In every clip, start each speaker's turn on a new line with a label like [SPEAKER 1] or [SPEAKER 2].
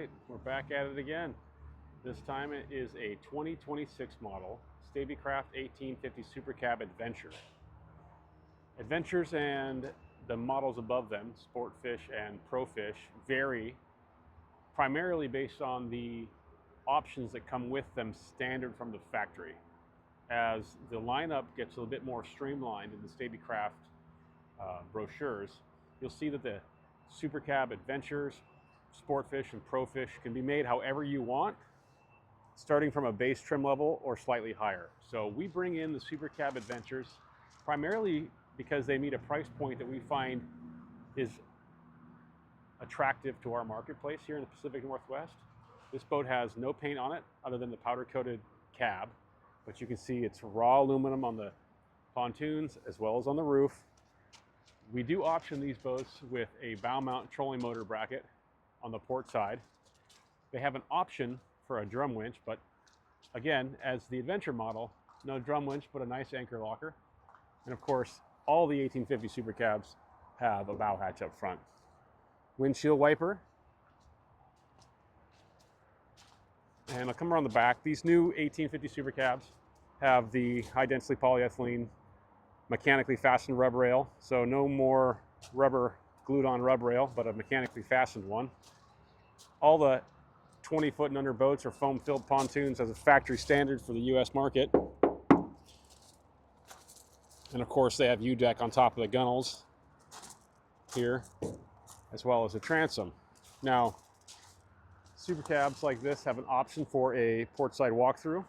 [SPEAKER 1] right, we're back at it again. This time it is a 2026 model Stabicraft 1850 Supercab Adventure. Adventures and the models above them, Sportfish and Profish, vary primarily based on the options that come with them standard from the factory. As the lineup gets a little bit more streamlined in the Stabicraft brochures, you'll see that the Supercab Adventures, Sportfish, and Profish can be made however you want, starting from a base trim level or slightly higher. So we bring in the Supercab Adventures primarily because they meet a price point that we find is attractive to our marketplace here in the Pacific Northwest. This boat has no paint on it other than the powder-coated cab, but you can see it's raw aluminum on the pontoons as well as on the roof. We do option these boats with a bow mount trolling motor bracket on the port side. They have an option for a drum winch, but again, as the Adventure model, no drum winch, but a nice anchor locker. And of course, all the 1850 Supercabs have a bow hatch up front. Windshield wiper. And I'll come around the back. These new 1850 Supercabs have the high density polyethylene mechanically fastened rub rail. So no more rubber glued on rub rail, but a mechanically fastened one. All the 20-foot and under boats are foam filled pontoons as a factory standard for the US market. And of course they have U-deck on top of the gunnels here, as well as a transom. Now, Supercabs like this have an option for a portside walkthrough,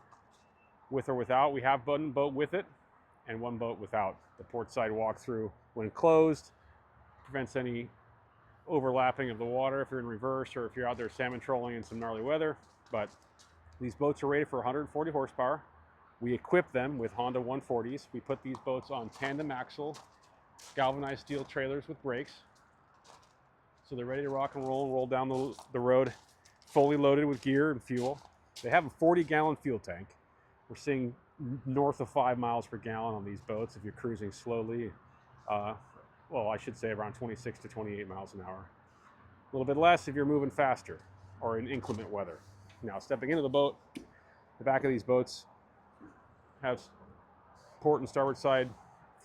[SPEAKER 1] with or without. We have one boat with it and one boat without. The portside walkthrough, when closed, prevents any overlapping of the water if you're in reverse or if you're out there salmon trolling in some gnarly weather. But these boats are rated for 140 horsepower. We equip them with Honda 140s. We put these boats on tandem axle, galvanized steel trailers with brakes. So they're ready to rock and roll down the road, fully loaded with gear and fuel. They have a 40-gallon fuel tank. We're seeing north of 5 miles per gallon on these boats if you're cruising slowly. Well, I should say around 26 to 28 miles an hour. A little bit less if you're moving faster or in inclement weather. Now, stepping into the boat, the back of these boats has port and starboard side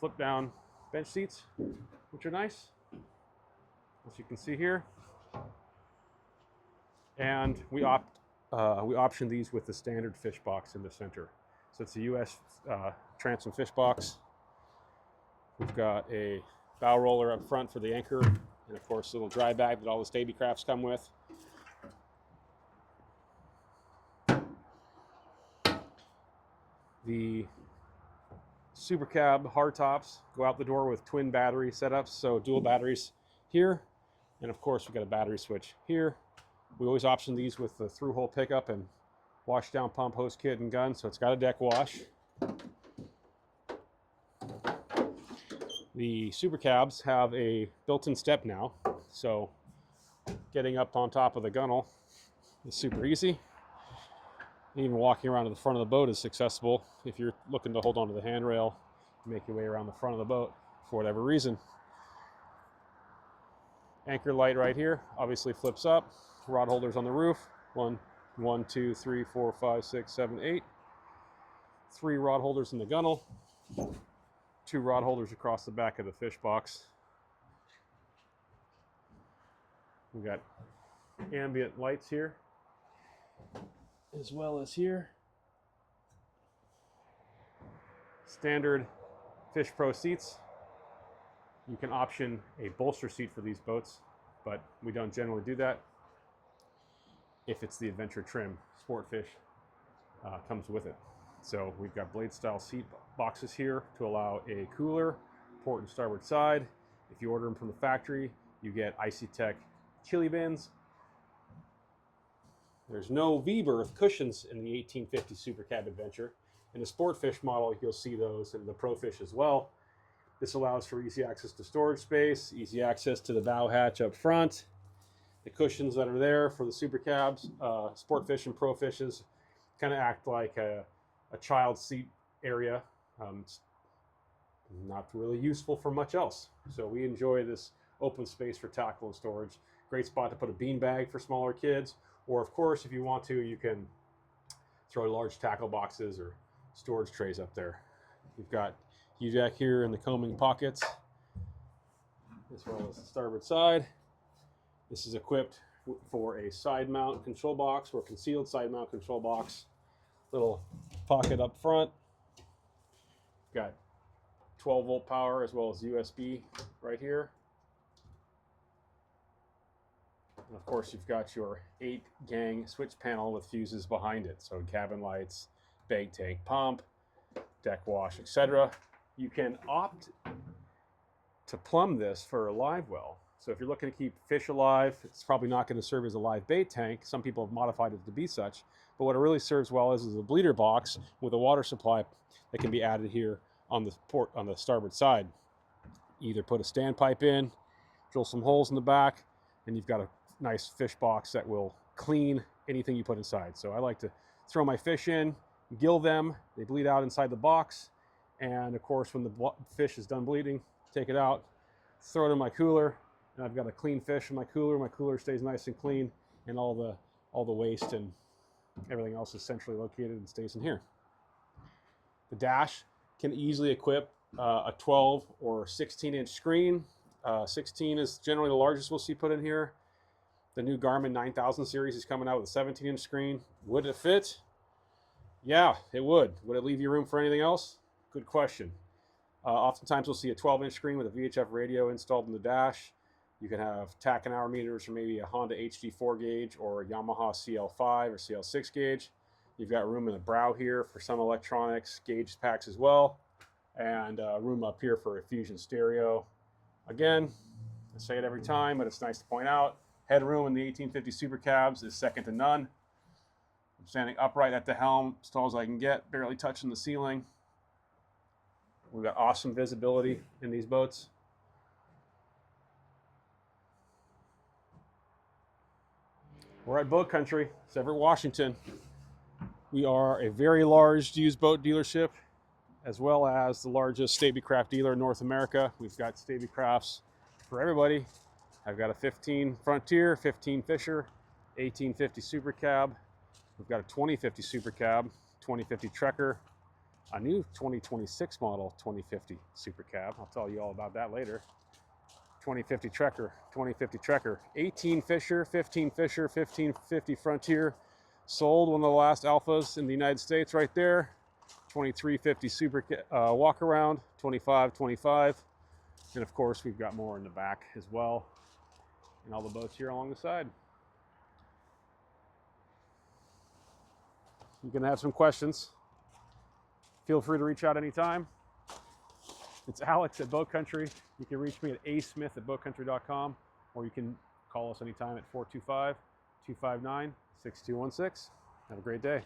[SPEAKER 1] flip down bench seats, which are nice, as you can see here. And we option these with the standard fish box in the center. So it's a US transom fish box. We've got a bow roller up front for the anchor, and of course a little dry bag that all the Stabicrafts come with. The Supercab hardtops go out the door with twin battery setups, so dual batteries here, and of course we've got a battery switch here. We always option these with the through-hole pickup and wash down pump, hose kit, and gun, so it's got a deck wash. The Supercabs have a built-in step now, so getting up on top of the gunnel is super easy. Even walking around to the front of the boat is accessible if you're looking to hold onto the handrail, make your way around the front of the boat for whatever reason. Anchor light right here obviously flips up. Rod holders on the roof. 1, 2, 3, 4, 5, 6, 7, 8. 3 rod holders in the gunnel. 2 rod holders across the back of the fish box. We've got ambient lights here, as well as here. Standard Fish Pro seats. You can option a bolster seat for these boats, but we don't generally do that. If it's the Adventure trim, Sportfish comes with it. So we've got blade style seat boxes here to allow a cooler, port and starboard side. If you order them from the factory, you get Icy Tech chili bins. There's no V-berth cushions in the 1850 Supercab Adventure. In the Sportfish model, you'll see those in the Profish as well. This allows for easy access to storage space, easy access to the bow hatch up front. The cushions that are there for the Supercabs, Sportfish and Profishes, kind of act like a child seat area. It's not really useful for much else. So we enjoy this open space for tackle and storage. Great spot to put a bean bag for smaller kids. Or of course, if you want to, you can throw large tackle boxes or storage trays up there. You've got U-jack here in the combing pockets, as well as the starboard side. This is equipped for a side mount control box or concealed side mount control box. Little pocket up front. Got 12-volt power as well as USB right here. And of course, you've got your 8-gang switch panel with fuses behind it. So cabin lights, bag tank pump, deck wash, etc. You can opt to plumb this for a live well. So if you're looking to keep fish alive, it's probably not going to serve as a live bait tank. Some people have modified it to be such. But what it really serves well is a bleeder box with a water supply that can be added here on the starboard side. Either put a standpipe in, drill some holes in the back, and you've got a nice fish box that will clean anything you put inside. So I like to throw my fish in, gill them, they bleed out inside the box, and of course when the fish is done bleeding, take it out, throw it in my cooler, and I've got a clean fish in my cooler. My cooler stays nice and clean, and all the waste and everything else is centrally located and stays in here. The dash can easily equip a 12 or 16-inch screen. 16 is generally the largest we'll see put in here. The new Garmin 9000 series is coming out with a 17-inch screen. Would it fit? Yeah, it would. Would it leave you room for anything else? Good question. Oftentimes we'll see a 12-inch screen with a VHF radio installed in the dash. You can have tach and hour meters for maybe a Honda HD4 gauge or a Yamaha CL5 or CL6 gauge. You've got room in the brow here for some electronics, gauge packs as well, and room up here for a Fusion stereo. Again, I say it every time, but it's nice to point out, headroom in the 1850 Supercabs is second to none. I'm standing upright at the helm, as tall as I can get, barely touching the ceiling. We've got awesome visibility in these boats. We're at Boat Country, it's Everett, Washington. We are a very large used boat dealership, as well as the largest Stabicraft dealer in North America. We've got Stabicrafts for everybody. I've got a 15 Frontier, 15 Fisher, 1850 Supercab. We've got a 2050 Supercab, 2050 Trekker, a new 2026 model 2050 Supercab. I'll tell you all about that later. 2050 Trekker, 2050 Trekker, 18 Fisher, 15 Fisher, 1550 Frontier. Sold one of the last Alphas in the United States right there. 2350 Walkaround, 2525. And of course, we've got more in the back as well. And all the boats here along the side. You're gonna have some questions. Feel free to reach out anytime. It's Alex at Boat Country. You can reach me at asmith@boatcountry.com, or you can call us anytime at 425-259-6216. Have a great day.